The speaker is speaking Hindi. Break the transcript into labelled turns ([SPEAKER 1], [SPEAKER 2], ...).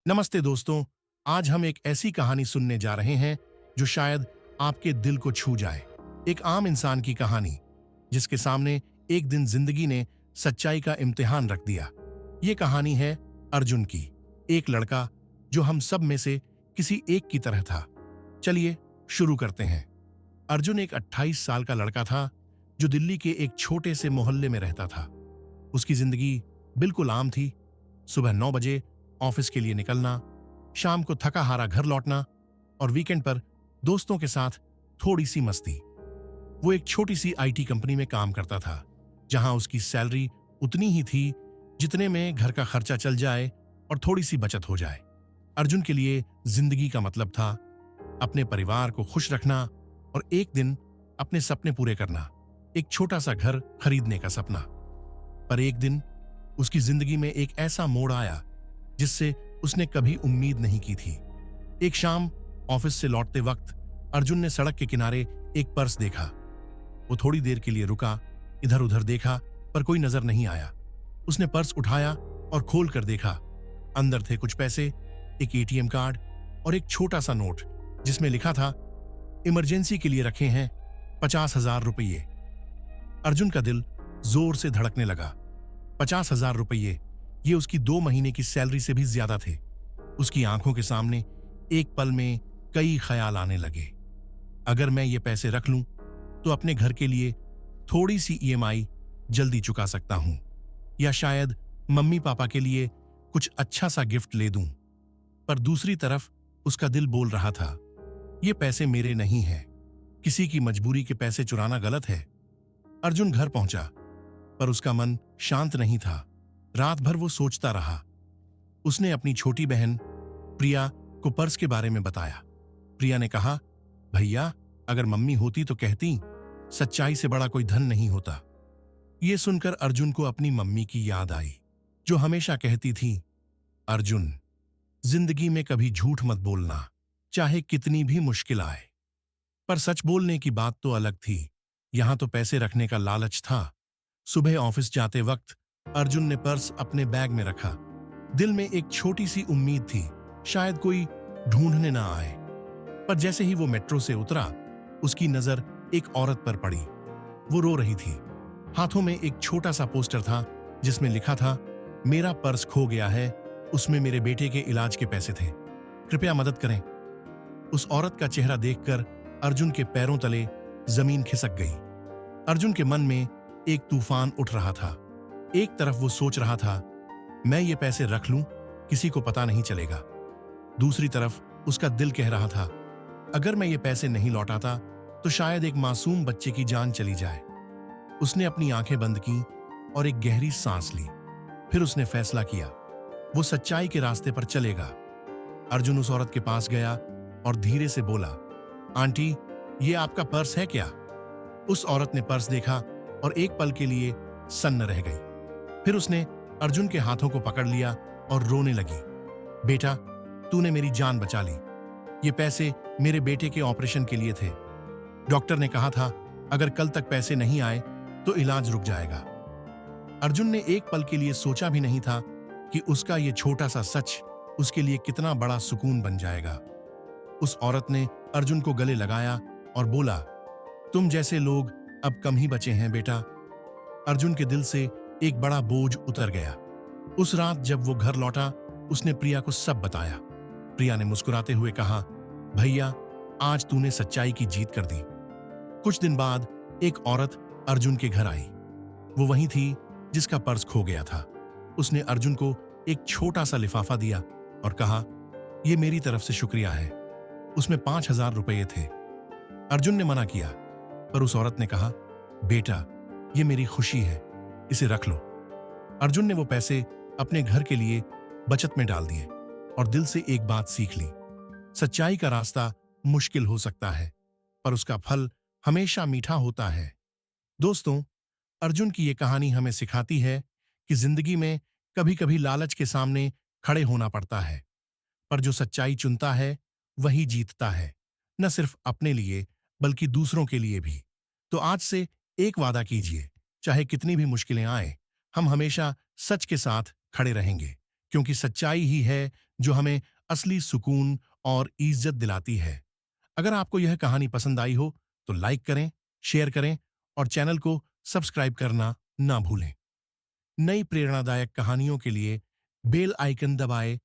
[SPEAKER 1] नमस्ते दोस्तों। आज हम एक ऐसी कहानी सुनने जा रहे हैं जो शायद आपके दिल को छू जाए। एक आम इंसान की कहानी जिसके सामने एक दिन जिंदगी ने सच्चाई का इम्तिहान रख दिया। ये कहानी है अर्जुन की, एक लड़का जो हम सब में से किसी एक की तरह था। चलिए शुरू करते हैं। अर्जुन एक 28 साल का लड़का था जो दिल्ली के एक छोटे से मोहल्ले में रहता था। उसकी जिंदगी बिल्कुल आम थी। सुबह 9 बजे ऑफिस के लिए निकलना, शाम को थका हारा घर लौटना और वीकेंड पर दोस्तों के साथ थोड़ी सी मस्ती। वो एक छोटी सी आईटी कंपनी में काम करता था, जहां उसकी सैलरी उतनी ही थी जितने में घर का खर्चा चल जाए और थोड़ी सी बचत हो जाए। अर्जुन के लिए जिंदगी का मतलब था अपने परिवार को खुश रखना और एक दिन अपने सपने पूरे करना, एक छोटा सा घर खरीदने का सपना। पर एक दिन उसकी जिंदगी में एक ऐसा मोड़ आया जिससे उसने कभी उम्मीद नहीं की थी। एक शाम ऑफिस से लौटते वक्त अर्जुन ने सड़क के किनारे एक पर्स देखा। वो थोड़ी देर के लिए रुका, इधर उधर देखा, पर कोई नजर नहीं आया। उसने पर्स उठाया और खोल कर देखा। अंदर थे कुछ पैसे, एक एटीएम कार्ड और एक छोटा सा नोट जिसमें लिखा था, इमरजेंसी के लिए रखे हैं 50,000 रुपये। अर्जुन का दिल जोर से धड़कने लगा। 50,000 रुपये, ये उसकी 2 महीने की सैलरी से भी ज्यादा थे। उसकी आंखों के सामने एक पल में कई ख्याल आने लगे। अगर मैं ये पैसे रख लूं तो अपने घर के लिए थोड़ी सी ईएमआई जल्दी चुका सकता हूं, या शायद मम्मी पापा के लिए कुछ अच्छा सा गिफ्ट ले दूं। पर दूसरी तरफ उसका दिल बोल रहा था, ये पैसे मेरे नहीं हैं, किसी की मजबूरी के पैसे चुराना गलत है। अर्जुन घर पहुंचा, पर उसका मन शांत नहीं था। रात भर वो सोचता रहा। उसने अपनी छोटी बहन प्रिया को पर्स के बारे में बताया। प्रिया ने कहा, भैया, अगर मम्मी होती तो कहती, सच्चाई से बड़ा कोई धन नहीं होता। ये सुनकर अर्जुन को अपनी मम्मी की याद आई, जो हमेशा कहती थी, अर्जुन, जिंदगी में कभी झूठ मत बोलना, चाहे कितनी भी मुश्किल आए। पर सच बोलने की बात तो अलग थी। यहां तो पैसे रखने का लालच था। सुबह ऑफिस जाते वक्त अर्जुन ने पर्स अपने बैग में रखा। दिल में एक छोटी सी उम्मीद थी, शायद कोई ढूंढने ना आए। पर जैसे ही वो मेट्रो से उतरा, उसकी नजर एक औरत पर पड़ी। वो रो रही थी। हाथों में एक छोटा सा पोस्टर था जिसमें लिखा था, मेरा पर्स खो गया है, उसमें मेरे बेटे के इलाज के पैसे थे, कृपया मदद करें। उस औरत का चेहरा देखकर अर्जुन के पैरों तले जमीन खिसक गई। अर्जुन के मन में एक तूफान उठ रहा था। एक तरफ वो सोच रहा था, मैं ये पैसे रख लूं, किसी को पता नहीं चलेगा। दूसरी तरफ उसका दिल कह रहा था, अगर मैं ये पैसे नहीं लौटाता तो शायद एक मासूम बच्चे की जान चली जाए। उसने अपनी आंखें बंद की और एक गहरी सांस ली। फिर उसने फैसला किया, वो सच्चाई के रास्ते पर चलेगा। अर्जुन उस औरत के पास गया और धीरे से बोला, आंटी, ये आपका पर्स है क्या? उस औरत ने पर्स देखा और एक पल के लिए सन्न रह गई। फिर उसने अर्जुन के हाथों को पकड़ लिया और रोने लगी। बेटा, तूने मेरी जान बचा ली। ये पैसे मेरे बेटे के ऑपरेशन के लिए थे। डॉक्टर ने कहा था, अगर कल तक पैसे नहीं आए तो इलाज रुक जाएगा। अर्जुन ने एक पल के लिए सोचा भी नहीं था कि उसका ये छोटा सा सच उसके लिए कितना बड़ा सुकून बन जाएगा। उस औरत ने अर्जुन को गले लगाया और बोला, तुम जैसे लोग अब कम ही बचे हैं बेटा। अर्जुन के दिल से एक बड़ा बोझ उतर गया। उस रात जब वो घर लौटा, उसने प्रिया को सब बताया। प्रिया ने मुस्कुराते हुए कहा, भैया, आज तूने सच्चाई की जीत कर दी। कुछ दिन बाद एक औरत अर्जुन के घर आई। वो वही थी जिसका पर्स खो गया था। उसने अर्जुन को एक छोटा सा लिफाफा दिया और कहा, यह मेरी तरफ से शुक्रिया है। उसमें 5,000 रुपये थे। अर्जुन ने मना किया, पर उस औरत ने कहा, बेटा, यह मेरी खुशी है, इसे रख लो। अर्जुन ने वो पैसे अपने घर के लिए बचत में डाल दिए और दिल से एक बात सीख ली, सच्चाई का रास्ता मुश्किल हो सकता है, पर उसका फल हमेशा मीठा होता है। दोस्तों, अर्जुन की ये कहानी हमें सिखाती है कि जिंदगी में कभी कभी लालच के सामने खड़े होना पड़ता है, पर जो सच्चाई चुनता है वही जीतता है, न सिर्फ अपने लिए बल्कि दूसरों के लिए भी। तो आज से एक वादा कीजिए, चाहे कितनी भी मुश्किलें आए, हम हमेशा सच के साथ खड़े रहेंगे, क्योंकि सच्चाई ही है जो हमें असली सुकून और इज्जत दिलाती है। अगर आपको यह कहानी पसंद आई हो तो लाइक करें, शेयर करें और चैनल को सब्सक्राइब करना ना भूलें। नई प्रेरणादायक कहानियों के लिए बेल आइकन दबाएं